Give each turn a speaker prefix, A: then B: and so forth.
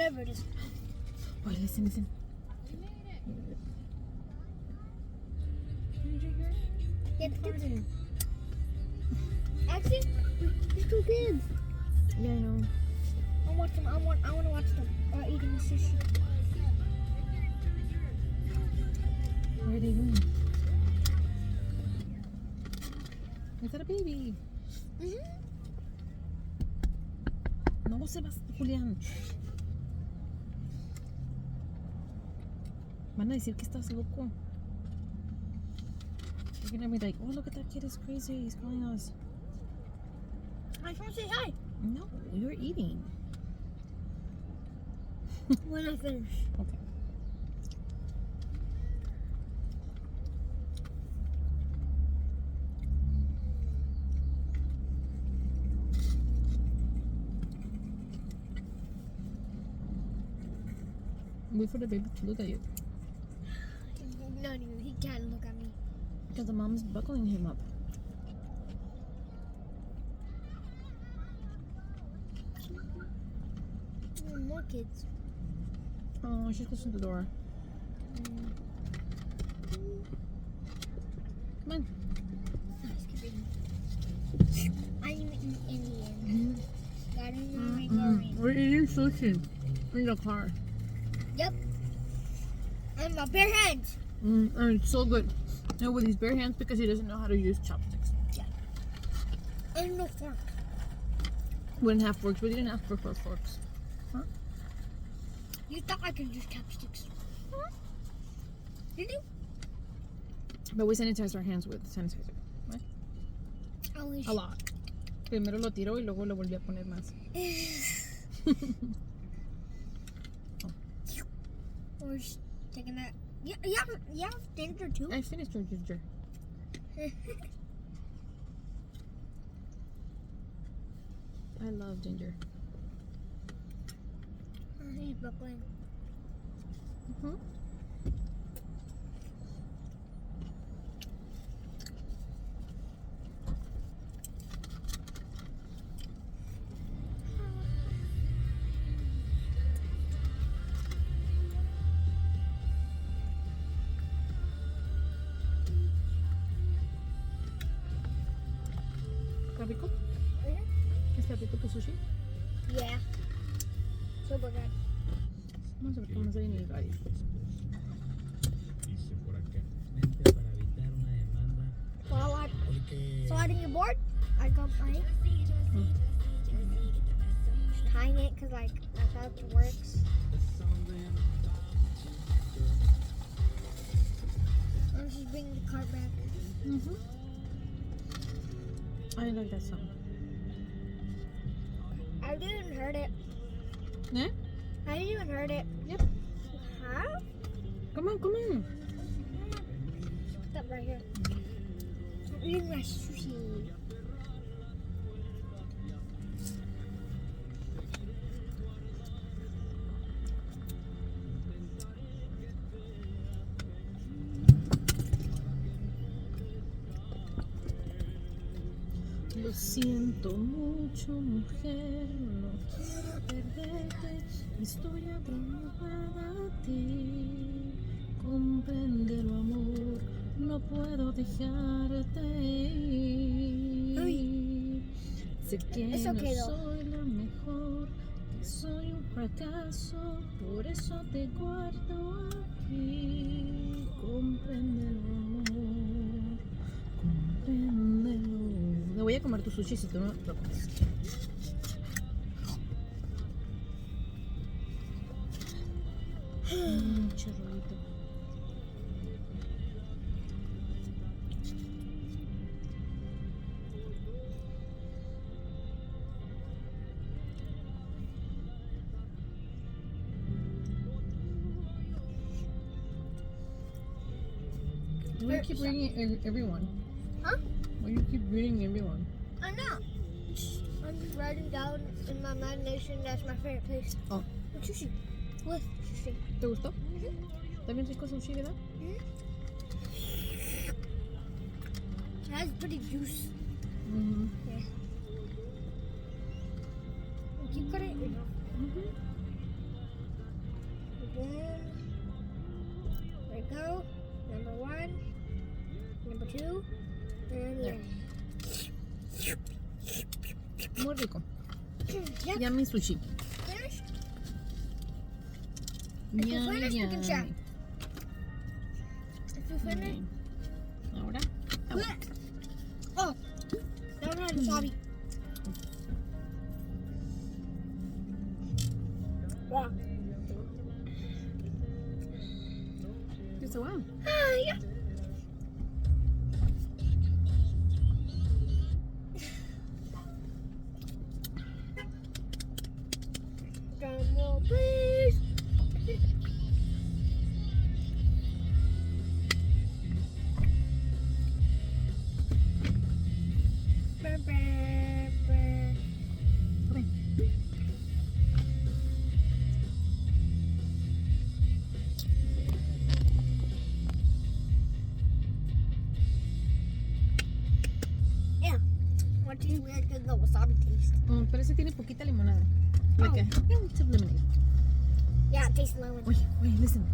A: whatever it is.
B: Oh, listen. Did you hear it?
A: Yeah, the kids. Actually, there's two kids.
B: Yeah, I know.
A: I want to watch them eating the sushi.
B: What are they doing? Is that a baby? No se vas, Julián. Van a decir que estás loco. You're gonna be like, oh, look at that kid, is crazy. He's calling us.
A: I just want to say hi.
B: No, you're eating.
A: When I finish.
B: Okay. Wait for the baby to look at you.
A: No, he can't look at me.
B: Because the mom's buckling him up.
A: More kids.
B: Oh, she's closing the door. Come on.
A: I'm eating Indian. Got it.
B: We're eating sushi in the car.
A: Yep. And my bare hands.
B: And it's so good. No, with his bare hands because he doesn't know how to use chopsticks.
A: Yeah. And no fork.
B: We didn't have forks. We didn't ask for forks. Huh?
A: You thought I could use chopsticks. Huh? Did you?
B: But we sanitize our hands with sanitizer. Right?
A: Always.
B: A lot. Primero lo tiró y luego lo volví a poner más.
A: Or just taking that. Yeah, you have ginger too.
B: I finished your ginger. I love ginger.
A: He's buckling.
B: ¿Está rico? ¿Está rico tu sushi?
A: Yeah. Super good.
B: Vamos a ver cómo se viene el radio.
C: Dice por acá, para evitar una demanda.
A: So adding your board, I got mine. Just tying it because like that's how it works. I'm just bringing the cart back.
B: I like that song.
A: I didn't even heard it.
B: Eh?
A: I didn't even heard it.
B: Yep.
A: Huh?
B: Come on.
A: Put that right here. I'm eating my sushi.
B: Lo siento mucho, mujer, no quiero perderte. Estoy atrapada a ti. Compréndelo, amor, no puedo dejarte ir. Sé que
A: It's okay,
B: no
A: though.
B: soy la mejor, que soy un fracaso, por eso te guardo aquí. Compréndelo, amor, compréndelo. Me voy a comer tu sushi si tú no lo comes. Chorrito. Why do you keep reading everyone?
A: Huh?
B: Why do you keep reading everyone?
A: I know. I'm just writing down in my imagination that's my favorite place.
B: Oh.
A: With sushi. With sushi.
B: ¿Te gustó? ¿Está bien rico sushi, verdad?
A: It has pretty juice. Yeah. Keep cutting it.
B: rico.
A: Yeah.
B: Yummy sushi.
A: Finished? If you finish, we can share. If you finish.
B: Ahora.
A: Oh. No, sorry. Wow.
B: Dice, wow.
A: Yeah. Drum roll, please. Brr, brr, brr. Yeah. What do you react to the wasabi taste?
B: Oh, pero ese tiene poquita limonada. Like a hint of lemonade.
A: Yeah, it tastes lemon.
B: Wait, listen.